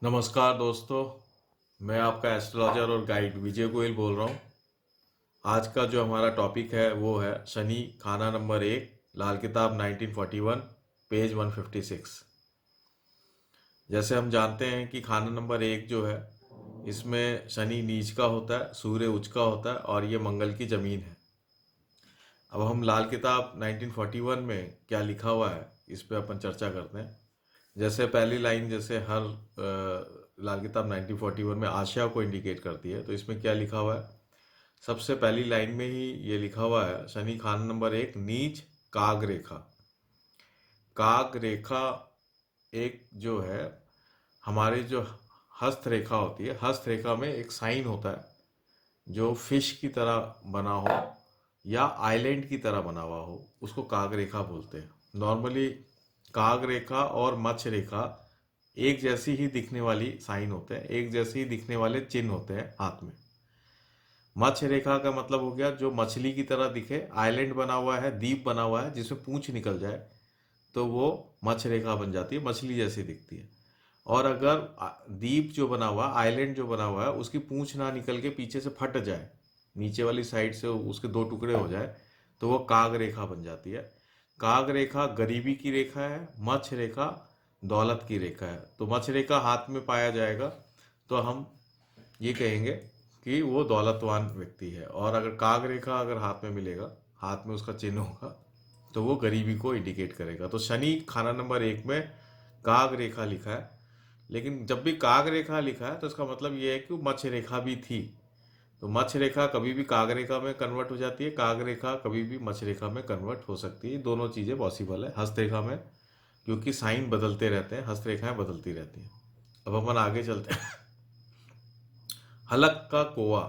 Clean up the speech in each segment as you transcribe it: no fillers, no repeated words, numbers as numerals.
नमस्कार दोस्तों। मैं आपका एस्ट्रोलॉजर और गाइड विजय गोयल बोल रहा हूँ। आज का जो हमारा टॉपिक है वो है शनि खाना नंबर 1, लाल किताब 1941, पेज 156। जैसे हम जानते हैं कि खाना नंबर 1 जो है, इसमें शनि नीच का होता है, सूर्य उच्च का होता है और ये मंगल की जमीन है। अब हम लाल किताब 1941 में क्या लिखा हुआ है इस पे अपन चर्चा करते हैं। जैसे पहली लाइन, जैसे हर लाल किताब 1941 में आशा को इंडिकेट करती है, तो इसमें क्या लिखा हुआ है? सबसे पहली लाइन में ही ये लिखा हुआ है, शनि खाना नंबर 1 नीच काग रेखा। काग रेखा एक जो है, हमारी जो हस्त रेखा होती है, हस्त रेखा में एक साइन होता है जो फिश की तरह बना हो या आइलैंड की तरह बना हुआ हो, उसको काग रेखा बोलते हैं। नॉर्मली काग रेखा और मत्स्य रेखा एक जैसी ही दिखने वाली साइन होते हैं, एक जैसे ही दिखने वाले चिन्ह होते हैं हाथ में। मत्स्य रेखा का मतलब हो गया जो मछली की तरह दिखे, आइलैंड बना हुआ है, द्वीप बना हुआ है जिसमें पूंछ निकल जाए, तो वो मत्स्य रेखा बन जाती है, मछली जैसी दिखती है। और अगर द्वीप जो बना हुआ, आइलैंड जो बना हुआ है, उसकी पूंछ ना निकल के पीछे से फट जाए, नीचे वाली साइड से उसके दो टुकड़े हो जाए, तो वो काग रेखा बन जाती है। काग रेखा गरीबी की रेखा है, मत्स्य रेखा दौलत की रेखा है। तो मत्स्य रेखा हाथ में पाया जाएगा तो हम ये कहेंगे कि वो दौलतवान व्यक्ति है, और अगर काग रेखा अगर हाथ में मिलेगा, हाथ में उसका चिन्ह होगा, तो वो गरीबी को इंडिकेट करेगा। तो शनि खाना नंबर 1 में काग रेखा लिखा है, लेकिन जब भी काग रेखा लिखा है तो इसका मतलब ये है कि वो मत्स्य रेखा भी थी। तो मत्स्य रेखा कभी भी काग रेखा में कन्वर्ट हो जाती है, काग रेखा कभी भी मत्स्य रेखा में कन्वर्ट हो सकती है। दोनों चीज़ें पॉसिबल है हस्त रेखा में, क्योंकि साइन बदलते रहते हैं, हस्त रेखाएं बदलती रहती हैं। अब अपन आगे चलते हैं। हलक का कोआ।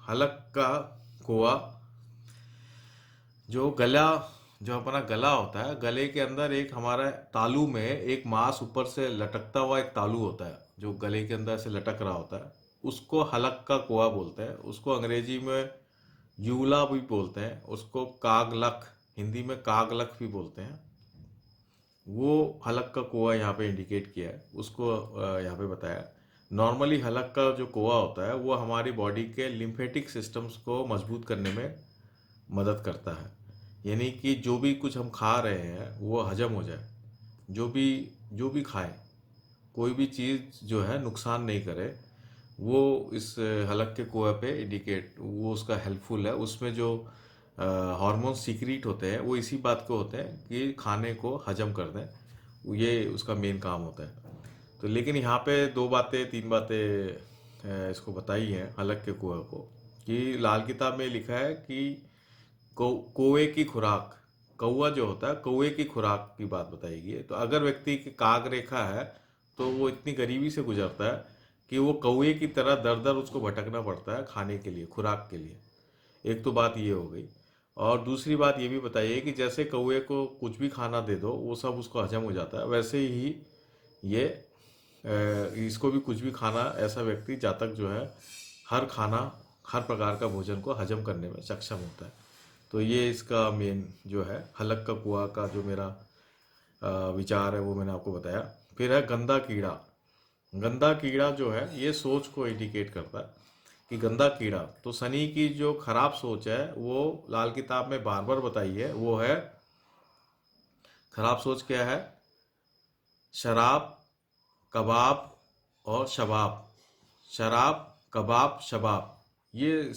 हलक का कोआ जो गला, जो अपना गला होता है, गले के अंदर एक हमारा तालू में एक मांस ऊपर से लटकता हुआ एक तालू होता है जो गले के अंदर से लटक रहा होता है, उसको हलक का कोआ बोलते हैं। उसको अंग्रेजी में यूला भी बोलते हैं, उसको कागलक, हिंदी में कागलक भी बोलते हैं। वो हलक का कोआ यहाँ पे इंडिकेट किया है, उसको यहाँ पे बताया। नॉर्मली हलक का जो कोआ होता है वो हमारी बॉडी के लिम्फेटिक सिस्टम्स को मजबूत करने में मदद करता है, यानी कि जो भी कुछ हम खा रहे हैं वो हजम हो जाए। जो भी खाएं, कोई भी चीज़ जो है नुकसान नहीं करे, वो इस हलक के कुएं पे इंडिकेट, वो उसका हेल्पफुल है। उसमें जो हार्मोन सीक्रेट होते हैं वो इसी बात को होते हैं कि खाने को हजम कर दें, ये उसका मेन काम होता है। तो लेकिन यहाँ पे दो बातें तीन बातें इसको बताई हैं हलक के कुएं को, कि लाल किताब में लिखा है कि कौवे की खुराक, कौवा जो होता है कौवे की खुराक की बात बताई गई है। तो अगर व्यक्ति की काग रेखा है तो वो इतनी गरीबी से गुजरता है कि वो कौवे की तरह दर दर उसको भटकना पड़ता है खाने के लिए, खुराक के लिए। एक तो बात ये हो गई। और दूसरी बात ये भी बताइए कि जैसे कौवे को कुछ भी खाना दे दो वो सब उसको हजम हो जाता है, वैसे ही ये इसको भी कुछ भी खाना, ऐसा व्यक्ति जातक जो है हर खाना, हर प्रकार का भोजन को हजम करने में सक्षम होता है। तो ये इसका मेन जो है हलक का कुआ का जो मेरा विचार है वो मैंने आपको बताया। फिर है गंदा कीड़ा। गंदा कीड़ा जो है ये सोच को इंडिकेट करता है कि गंदा कीड़ा, तो शनि की जो खराब सोच है वो लाल किताब में बार बार बताई है, वो है खराब सोच क्या है? शराब, कबाब और शबाब। शराब, कबाब, शबाब, ये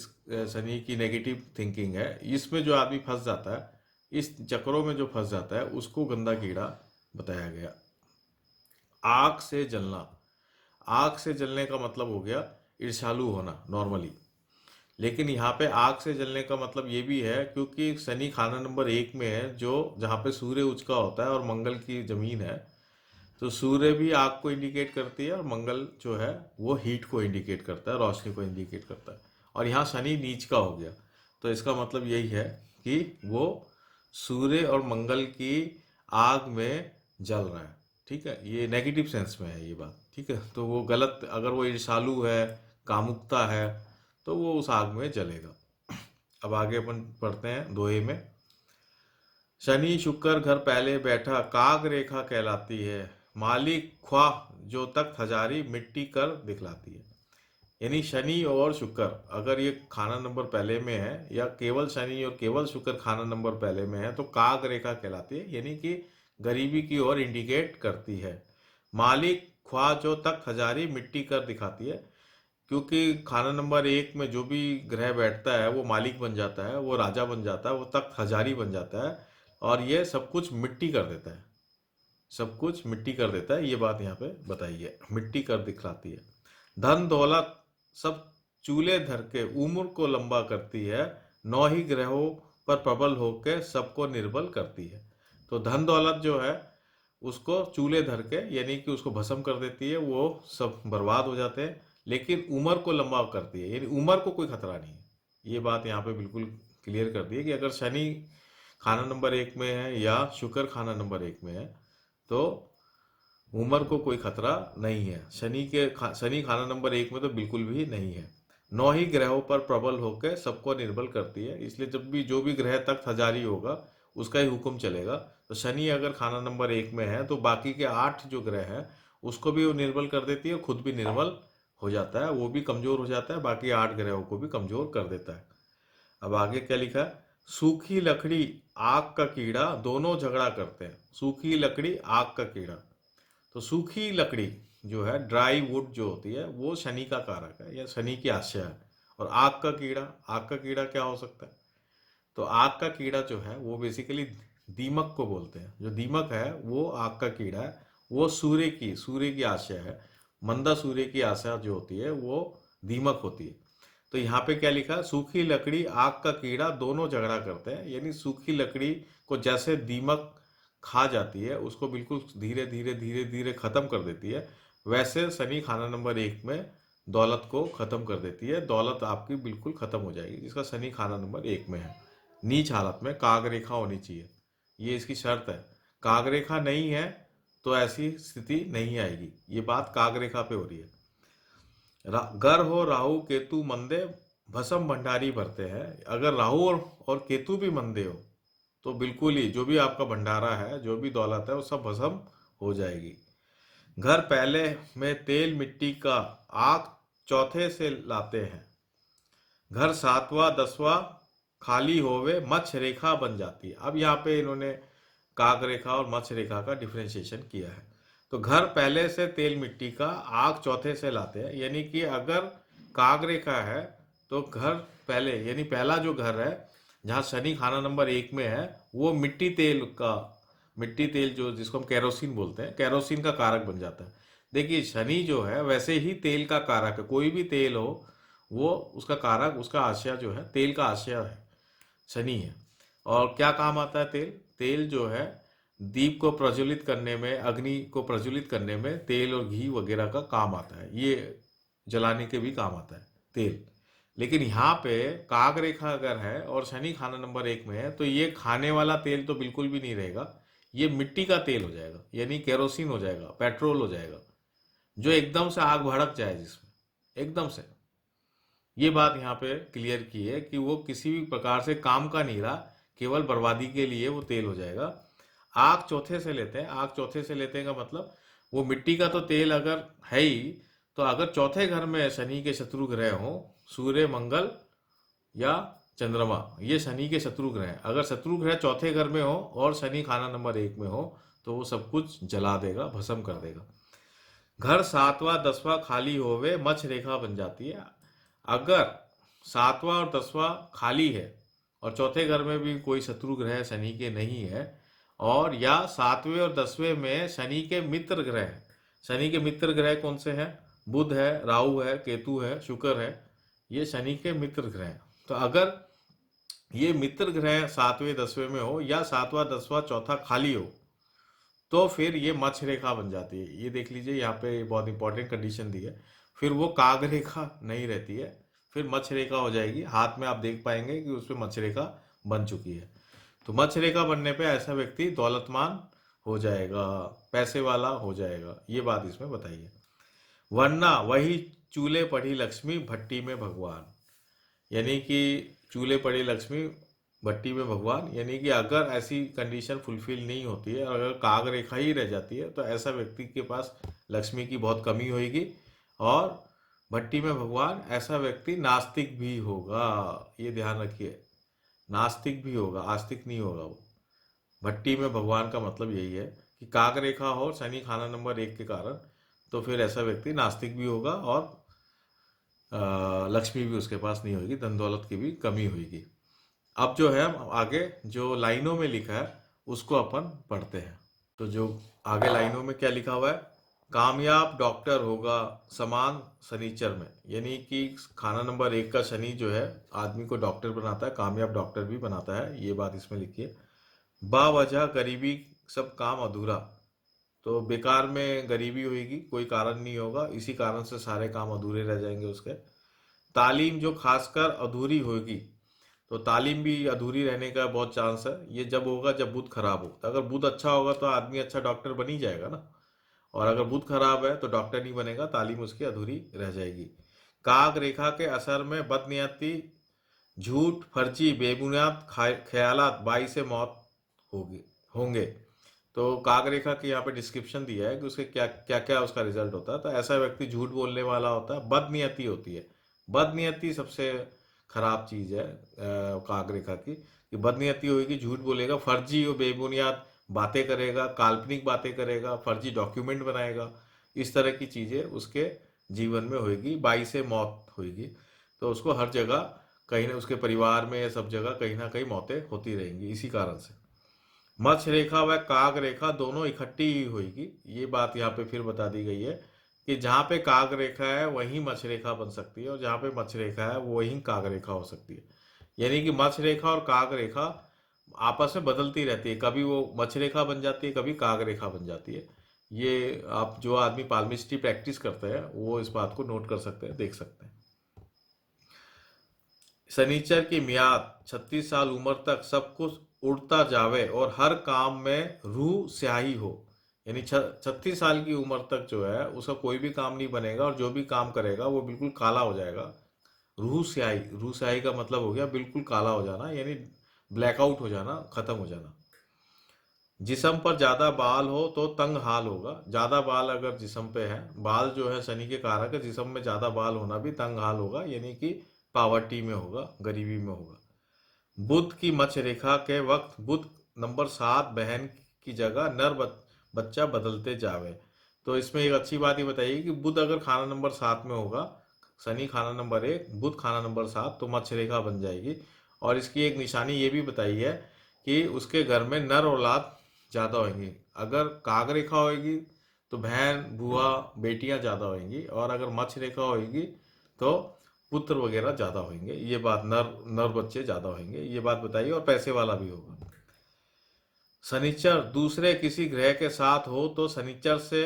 शनि की नेगेटिव थिंकिंग है। इसमें जो आदमी फंस जाता है, इस चक्रों में जो फंस जाता है, उसको गंदा कीड़ा बताया गया। आग से जलना। आग से जलने का मतलब हो गया ईर्ष्यालु होना नॉर्मली, लेकिन यहाँ पे आग से जलने का मतलब ये भी है क्योंकि शनि खाना नंबर 1 में है, जो जहाँ पे सूर्य उच्च का होता है और मंगल की जमीन है। तो सूर्य भी आग को इंडिकेट करती है और मंगल जो है वो हीट को इंडिकेट करता है, रोशनी को इंडिकेट करता है। और यहाँ शनि नीच का हो गया, तो इसका मतलब यही है कि वो सूर्य और मंगल की आग में जल रहा है। ठीक है, ये नेगेटिव सेंस में है ये बात। ठीक है, तो वो गलत, अगर वो ईर्ष्यालु है, कामुकता है, तो वो उस आग में जलेगा। अब आगे अपन पढ़ते हैं दोहे में। शनि शुक्र घर पहले बैठा, काग रेखा कहलाती है, मालिक ख्वाह जो तक हजारी मिट्टी कर दिखलाती है। यानी शनि और शुक्र अगर ये खाना नंबर पहले में है, या केवल शनि और केवल शुक्र खाना नंबर पहले में है, तो काग रेखा कहलाती है, यानी कि गरीबी की ओर इंडिकेट करती है। मालिक ख्वाह जो तक हजारी मिट्टी कर दिखाती है, क्योंकि खाना नंबर एक में जो भी ग्रह बैठता है वो मालिक बन जाता है, वो राजा बन जाता है, वो तख्त हजारी बन जाता है, और ये सब कुछ मिट्टी कर देता है। सब कुछ मिट्टी कर देता है, ये बात यहाँ पे बताई है, मिट्टी कर दिखलाती है। धन दौलत सब चूल्हे धर के उम्र को लंबा करती है, नौ ही ग्रहों पर प्रबल होकर सबको निर्बल करती है। तो धन दौलत जो है उसको चूल्हे धर के, यानी कि उसको भस्म कर देती है, वो सब बर्बाद हो जाते हैं। लेकिन उम्र को लंबा करती है, यानी उम्र को कोई खतरा नहीं है। ये बात यहाँ पे बिल्कुल क्लियर कर दी है कि अगर शनि खाना नंबर एक में है या शुक्र खाना नंबर एक में है, तो उम्र को कोई खतरा नहीं है। शनि खाना नंबर एक में तो बिल्कुल भी नहीं है। नौ ही ग्रहों पर प्रबल होकर सबको निर्बल करती है, इसलिए जब भी जो भी ग्रह तख्त हजारी होगा उसका ही हुक्म चलेगा। तो शनि अगर खाना नंबर एक में है तो बाकी के 8 जो ग्रह हैं उसको भी वो निर्बल कर देती है, खुद भी निर्बल हो जाता है, वो भी कमजोर हो जाता है, बाकी 8 ग्रहों को भी कमजोर कर देता है। अब आगे क्या लिखा है? सूखी लकड़ी आग का कीड़ा दोनों झगड़ा करते हैं। सूखी लकड़ी आग का कीड़ा, तो सूखी लकड़ी जो है, ड्राई वुड जो होती है, वो शनि का कारक है या शनि की आश्या है। और आग का कीड़ा क्या हो सकता है? तो आग का कीड़ा जो है वो बेसिकली दीमक को बोलते हैं। जो दीमक है वो आग का कीड़ा है, वो सूर्य की आश्या है। मंदा सूर्य की आशा जो होती है वो दीमक होती है। तो यहाँ पे क्या लिखा है? सूखी लकड़ी आग का कीड़ा दोनों झगड़ा करते हैं, यानी सूखी लकड़ी को जैसे दीमक खा जाती है, उसको बिल्कुल धीरे धीरे धीरे धीरे खत्म कर देती है, वैसे शनि खाना नंबर एक में दौलत को खत्म कर देती है। दौलत आपकी बिल्कुल खत्म हो जाएगी जिसका शनि खाना नंबर एक में है। नीच हालत में काग रेखा होनी चाहिए, ये इसकी शर्त है। काग रेखा नहीं है तो ऐसी स्थिति नहीं आएगी। ये बात काग रेखा पे हो रही है। गर हो राहु केतु मंदे भस्म भंडारी भरते हैं। अगर राहु और केतु भी मंदे हो तो बिल्कुल ही जो भी आपका भंडारा है, जो भी दौलत है, वो सब भस्म हो जाएगी। घर पहले में तेल मिट्टी का आग चौथे से लाते हैं। घर सातवां दसवां खाली होवे मत्स्य रेखा बन जाती है। अब यहाँ पे इन्होंने काग रेखा और मत्स्य रेखा का डिफ्रेंशिएशन किया है। तो घर पहले से तेल मिट्टी का आग चौथे से लाते हैं, यानी कि अगर काग रेखा है तो घर पहले, यानी पहला जो घर है जहाँ शनि खाना नंबर एक में है, वो मिट्टी तेल जो जिसको हम कैरोसिन बोलते हैं, कैरोसिन का कारक बन जाता है। देखिए शनि जो है वैसे ही तेल का कारक है, कोई भी तेल हो वो उसका कारक, उसका आशय जो है तेल का आशय है, शनि है। और क्या काम आता है तेल? तेल जो है दीप को प्रज्वलित करने में, अग्नि को प्रज्वलित करने में तेल और घी वगैरह का काम आता है, ये जलाने के भी काम आता है तेल। लेकिन यहाँ पे काग रेखा अगर है और शनि खाना नंबर एक में है, तो ये खाने वाला तेल तो बिल्कुल भी नहीं रहेगा, ये मिट्टी का तेल हो जाएगा, यानी केरोसिन हो जाएगा, पेट्रोल हो जाएगा, जो एकदम से आग भड़क जाए जिसमें एकदम से। ये बात यहाँ पे क्लियर की है कि वो किसी भी प्रकार से काम का नहीं रहा, केवल बर्बादी के लिए वो तेल हो जाएगा। आग चौथे से लेते हैं। आग चौथे से लेते हैं का मतलब, वो मिट्टी का तो तेल अगर है ही, तो अगर चौथे घर में शनि के शत्रु ग्रह हो, सूर्य मंगल या चंद्रमा, ये शनि के शत्रु ग्रह हैं। अगर शत्रु ग्रह चौथे घर में हो और शनि खाना नंबर एक में हो, तो वो सब कुछ जला देगा, भस्म कर देगा। घर सातवां दसवां खाली होवे मत्स्य रेखा बन जाती है। अगर सातवां और दसवां खाली है और चौथे घर में भी कोई शत्रु ग्रह शनि के नहीं है, और या सातवें और दसवें में शनि के मित्र ग्रह हैं। शनि के मित्र ग्रह कौन से हैं? बुध है, राहु है, केतु है, शुक्र है, ये शनि के मित्र ग्रह हैं। तो अगर ये मित्र ग्रह सातवें दसवें में हो या सातवां दसवां चौथा खाली हो, तो फिर ये मत्स्य रेखा बन जाती है। ये देख लीजिए यहाँ पे बहुत इंपॉर्टेंट कंडीशन दी है। फिर वो काग रेखा नहीं रहती है, फिर मत्स्य रेखा हो जाएगी। हाथ में आप देख पाएंगे कि उस पर मत्स्य रेखा बन चुकी है। तो मत्स्य रेखा बनने पे ऐसा व्यक्ति दौलतमान हो जाएगा, पैसे वाला हो जाएगा, ये बात इसमें बताई है। वरना वही चूल्हे पड़ी लक्ष्मी भट्टी में भगवान, यानी कि चूल्हे पड़ी लक्ष्मी भट्टी में भगवान, यानी कि अगर ऐसी कंडीशन फुलफिल नहीं होती है और अगर काग रेखा ही रह जाती है तो ऐसा व्यक्ति के पास लक्ष्मी की बहुत कमी होगी। और भट्टी में भगवान ऐसा व्यक्ति नास्तिक भी होगा, ये ध्यान रखिए। नास्तिक भी होगा, आस्तिक नहीं होगा वो। भट्टी में भगवान का मतलब यही है कि काग रेखा हो शनि खाना नंबर 1 के कारण, तो फिर ऐसा व्यक्ति नास्तिक भी होगा और लक्ष्मी भी उसके पास नहीं होगी, धन दौलत की भी कमी होगी। अब जो है हम आगे जो लाइनों में लिखा है उसको अपन पढ़ते हैं। तो जो आगे लाइनों में क्या लिखा हुआ है, कामयाब डॉक्टर होगा समान शनिचर में, यानी कि खाना नंबर 1 का शनि जो है आदमी को डॉक्टर बनाता है, कामयाब डॉक्टर भी बनाता है, ये बात इसमें लिखी है। बावजह गरीबी सब काम अधूरा, तो बेकार में गरीबी होगी, कोई कारण नहीं होगा, इसी कारण से सारे काम अधूरे रह जाएंगे उसके। तालीम जो खासकर अधूरी होगी, तो तालीम भी अधूरी रहने का बहुत चांस है। ये जब होगा जब बुध खराब हो, तो अगर बुध अच्छा होगा तो आदमी अच्छा डॉक्टर बन ही जाएगा ना, और अगर बुध खराब है तो डॉक्टर नहीं बनेगा, तालीम उसकी अधूरी रह जाएगी। काग रेखा के असर में बदनियती, झूठ, फर्जी, बेबुनियाद ख्यालात, बाई से मौत होगी होंगे। तो काग रेखा की यहाँ पे डिस्क्रिप्शन दिया है कि उसके क्या क्या क्या उसका रिजल्ट होता है। तो ऐसा व्यक्ति झूठ बोलने वाला होता है, बदनियति होती है। बदनियति सबसे खराब चीज है काग रेखा की, कि बदनियति होगी, झूठ बोलेगा, फर्जी और बेबुनियाद बातें करेगा, काल्पनिक बातें करेगा, फर्जी डॉक्यूमेंट बनाएगा, इस तरह की चीजें उसके जीवन में होगी, बाई से मौत होगी। तो उसको हर जगह कहीं ना, उसके परिवार में या सब जगह कहीं ना कहीं मौतें होती रहेंगी इसी कारण से। मत्स्य रेखा व काग रेखा दोनों इकट्ठी ही होगी, ये बात यहाँ पे फिर बता दी गई है कि जहाँ पे काग रेखा है वहीं मत्स्य रेखा बन सकती है, और जहाँ पे मत्स्य रेखा है वहीं काग रेखा हो सकती है। यानी कि मत्स्य रेखा और काग रेखा आपस में बदलती रहती है, कभी वो मत्स्य रेखा बन जाती है, कभी काग रेखा बन जाती है। ये आप जो आदमी पाल्मिस्ट्री प्रैक्टिस करते हैं वो इस बात को नोट कर सकते हैं, देख सकते हैं। शनिचर की मियाद 36 साल उम्र तक सब कुछ उड़ता जावे और हर काम में रूह स्याही हो, यानी 36 साल की उम्र तक जो है उसका कोई भी काम नहीं बनेगा, और जो भी काम करेगा वो बिल्कुल काला हो जाएगा। रूह स्याही, रूह स्याही का मतलब हो गया बिल्कुल काला हो जाना, यानी ब्लैकआउट हो जाना, खत्म हो जाना। जिस्म पर ज्यादा बाल हो तो तंग हाल होगा, ज्यादा बाल अगर जिस्म पे है, बाल जो है शनि के कारक है, जिस्म में ज्यादा बाल होना भी तंग हाल होगा, यानी कि पावर्टी में होगा, गरीबी में होगा। बुध की मत्स्य रेखा के वक्त बुध नंबर 7 बहन की जगह बच्चा बदलते जावे। तो इसमें एक अच्छी बात ये बताइए कि बुध अगर खाना नंबर 7 में होगा, शनि खाना नंबर 1, बुध खाना नंबर 7, तो मत्स्य रेखा बन जाएगी। और इसकी एक निशानी ये भी बताई है कि उसके घर में नर औलाद ज़्यादा होंगी। अगर काग रेखा होगी तो बहन, बुआ, बेटियां ज़्यादा होंगी, और अगर मत्स्य रेखा होगी तो पुत्र वगैरह ज्यादा होंगे, ये बात, नर नर बच्चे ज्यादा होंगे, ये बात बताइए, और पैसे वाला भी होगा। शनिचर दूसरे किसी ग्रह के साथ हो तो शनिचर से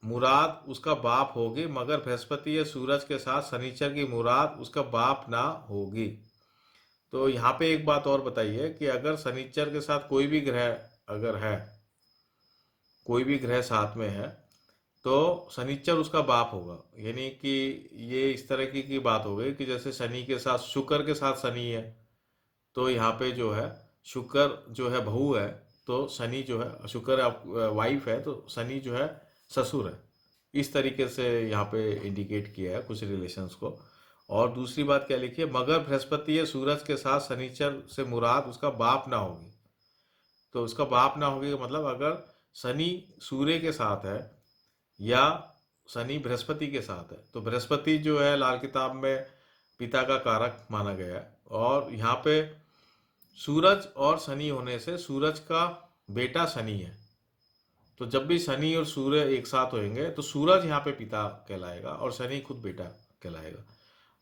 मुराद उसका बाप होगी, मगर बृहस्पति या सूरज के साथ शनिचर की मुराद उसका बाप ना होगी। तो यहाँ पे एक बात और बताइए कि अगर शनिचर के साथ कोई भी ग्रह अगर है, कोई भी ग्रह साथ में है, तो शनिचर उसका बाप होगा। यानी कि ये इस तरह की बात हो गई कि जैसे शनि के साथ शुक्र के साथ शनि है, तो यहाँ पे जो है शुक्र जो है बहू है, तो शनि जो है, शुक्र वाइफ है, तो शनि जो है ससुर है। इस तरीके से यहाँ पे इंडिकेट किया है कुछ रिलेशंस को। और दूसरी बात क्या लिखी है, मगर बृहस्पति या सूरज के साथ शनिचर से मुराद उसका बाप ना होगी। तो उसका बाप ना होगी का मतलब, अगर शनि सूर्य के साथ है या शनि बृहस्पति के साथ है, तो बृहस्पति जो है लाल किताब में पिता का कारक माना गया है, और यहाँ पे सूरज और शनि होने से सूरज का बेटा शनि है। तो जब भी शनि और सूर्य एक साथ होंगे तो सूरज यहाँ पे पिता कहलाएगा और शनि खुद बेटा कहलाएगा।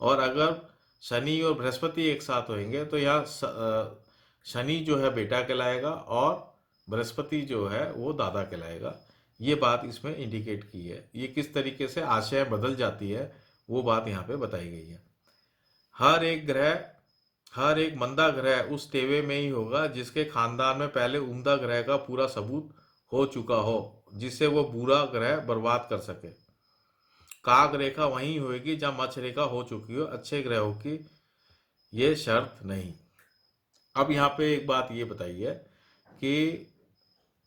और अगर शनि और बृहस्पति एक साथ होंगे तो यहाँ शनि जो है बेटा कहलाएगा और बृहस्पति जो है वो दादा कहलाएगा। ये बात इसमें इंडिकेट की है। ये किस तरीके से आशय बदल जाती है वो बात यहाँ पे बताई गई है। हर एक ग्रह, हर एक मंदा ग्रह उस तेवे में ही होगा जिसके खानदान में पहले उम्दा ग्रह का पूरा सबूत हो चुका हो, जिससे वो बुरा ग्रह बर्बाद कर सके। काग रेखा वहीं होगी जहां मत्स्य रेखा हो चुकी हो, अच्छे ग्रहों की ये शर्त नहीं। अब यहाँ पे एक बात ये बताइए कि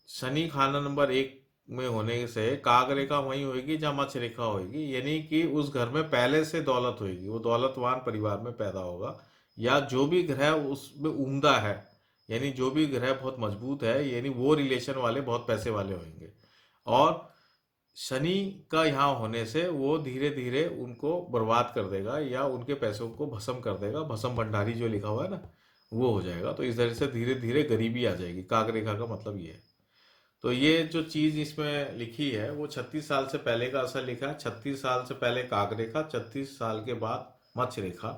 शनि खाना नंबर 1 में होने से काग रेखा वहीं होगी जहाँ मत्स्य रेखा होगी, यानी कि उस घर में पहले से दौलत होगी, वो दौलतवान परिवार में पैदा होगा। या जो भी ग्रह उसमें उम्दा है, यानी जो भी ग्रह बहुत मजबूत है, यानी वो रिलेशन वाले बहुत पैसे वाले होंगे। और शनि का यहाँ होने से वो धीरे धीरे उनको बर्बाद कर देगा या उनके पैसों को भस्म कर देगा, भस्म भंडारी जो लिखा हुआ है ना, वो हो जाएगा। तो इस तरह से धीरे धीरे गरीबी आ जाएगी। काग रेखा का मतलब ये है। तो ये जो चीज इसमें लिखी है वो 36 साल से पहले का असर लिखा है। 36 साल से पहले काग रेखा, 36 साल के बाद मत्स्य रेखा।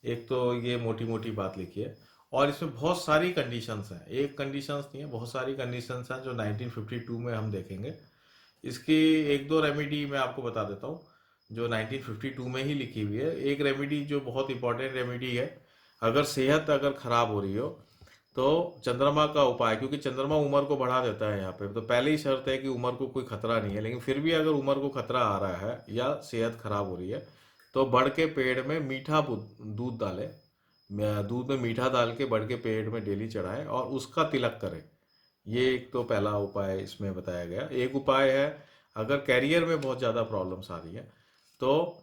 एक तो ये मोटी मोटी बात लिखी है। और इसमें बहुत सारी कंडीशंस हैं, एक कंडीशंस नहीं है, बहुत सारी कंडीशंस हैं जो 1952 में हम देखेंगे। इसकी एक दो रेमेडी मैं आपको बता देता हूँ जो 1952 में ही लिखी हुई है। एक रेमेडी जो बहुत इंपॉर्टेंट रेमेडी है, अगर सेहत अगर खराब हो रही हो तो चंद्रमा का उपाय, क्योंकि चंद्रमा उम्र को बढ़ा देता है यहाँ पे, तो पहले ही शर्त है कि उम्र को कोई खतरा नहीं है, लेकिन फिर भी अगर उम्र को खतरा आ रहा है या सेहत खराब हो रही है तो बड़ के पेड़ में मीठा दूध डालें। दूध में मीठा डाल के बड़ के पेड़ में डेली चढ़ाएं और उसका तिलक करें। ये एक तो पहला उपाय इसमें बताया गया। एक उपाय है, अगर कैरियर में बहुत ज़्यादा प्रॉब्लम्स आ रही है तो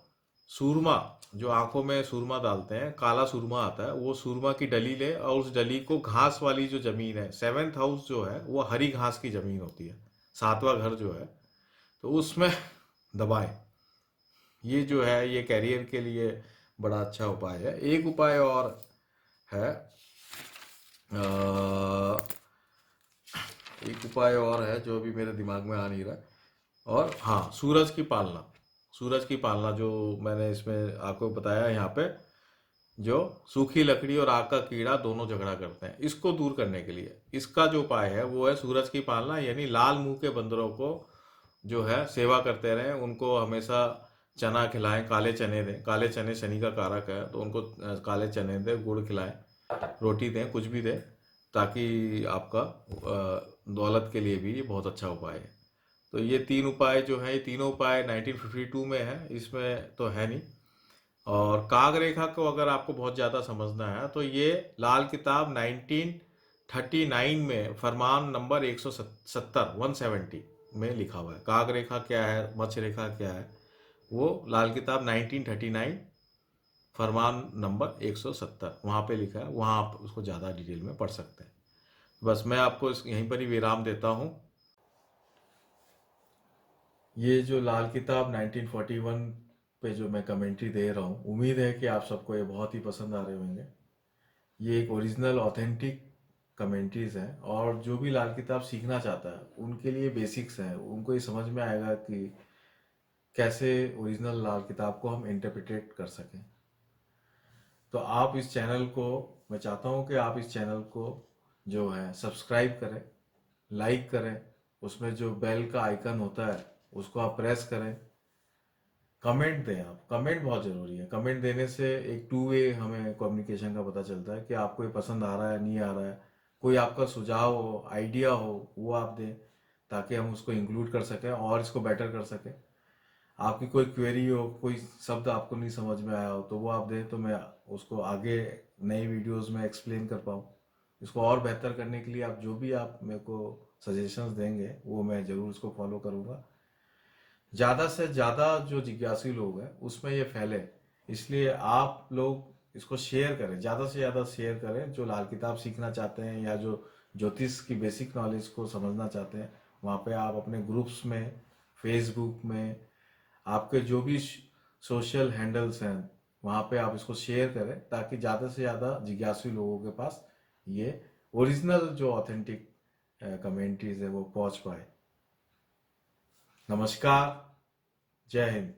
सूरमा, जो आंखों में सूरमा डालते हैं, काला सूरमा आता है, वो सूरमा की डली ले और उस डली को घास वाली जो जमीन है, 7th हाउस जो है वो हरी घास की जमीन होती है, 7वां घर जो है, तो उसमें दबाएं। ये जो है ये कैरियर के लिए बड़ा अच्छा उपाय है। एक उपाय और है, अ, एक उपाय और है जो अभी मेरे दिमाग में आ नहीं रहा है। और हाँ, सूरज की पालना। सूरज की पालना जो मैंने इसमें आपको बताया है, यहाँ पे जो सूखी लकड़ी और आग का कीड़ा दोनों झगड़ा करते हैं, इसको दूर करने के लिए इसका जो उपाय है वो है सूरज की पालना। यानी लाल मुंह के बंदरों को जो है सेवा करते रहें, उनको हमेशा चना खिलाएं, काले चने दें। काले चने शनि का कारक है, तो उनको काले चने दें, गुड़ खिलाएं, रोटी दें, कुछ भी दें, ताकि आपका दौलत के लिए भी ये बहुत अच्छा उपाय है। तो ये 3 उपाय जो है, ये तीनों उपाय 1952 में है, इसमें तो है नहीं। और काग रेखा को अगर आपको बहुत ज़्यादा समझना है तो ये लाल किताब 1939 में फरमान नंबर 170 में लिखा हुआ है। काग रेखा क्या है, मत्स्य रेखा क्या है, वो लाल किताब 1939 फरमान नंबर 170 वहाँ पे लिखा है। वहाँ आप उसको ज़्यादा डिटेल में पढ़ सकते हैं। बस मैं आपको यहीं पर ही विराम देता हूँ। ये जो लाल किताब 1941 पे जो मैं कमेंट्री दे रहा हूँ, उम्मीद है कि आप सबको ये बहुत ही पसंद आ रहे होंगे। ये एक ओरिजिनल ऑथेंटिक कमेंट्रीज हैं और जो भी लाल किताब सीखना चाहता है उनके लिए बेसिक्स हैं, उनको ये समझ में आएगा कि कैसे ओरिजिनल लाल किताब को हम इंटरप्रिटेट कर सकें। तो आप इस चैनल को, मैं चाहता हूँ कि आप इस चैनल को जो है सब्सक्राइब करें, लाइक करें, उसमें जो बेल का आइकन होता है उसको आप प्रेस करें, कमेंट दें। आप कमेंट बहुत ज़रूरी है। कमेंट देने से एक टू वे हमें कम्युनिकेशन का पता चलता है कि आपको ये पसंद आ रहा है, नहीं आ रहा है। कोई आपका सुझाव हो, आइडिया हो, वो आप दें ताकि हम उसको इंक्लूड कर सकें और इसको बेटर कर सकें। आपकी कोई क्वेरी हो, कोई शब्द आपको नहीं समझ में आया हो, तो वो आप दें तो मैं उसको आगे नई वीडियोस में एक्सप्लेन कर पाऊँ। इसको और बेहतर करने के लिए आप जो भी आप मेरे को सजेशंस देंगे वो मैं ज़रूर उसको फॉलो करूँगा। ज़्यादा से ज़्यादा जो जिज्ञासु लोग हैं उसमें ये फैले, इसलिए आप लोग इसको शेयर करें, ज़्यादा से ज़्यादा शेयर करें। जो लाल किताब सीखना चाहते हैं या जो ज्योतिष की बेसिक नॉलेज को समझना चाहते हैं, वहाँ पे आप अपने ग्रुप्स में, फेसबुक में, आपके जो भी सोशल हैंडल्स हैं वहाँ पे आप इसको शेयर करें ताकि ज़्यादा से ज़्यादा जिज्ञासु लोगों के पास ये ओरिजिनल जो ऑथेंटिक कमेंट्रीज है वो पहुँच पाए। नमस्कार, जय हिंद।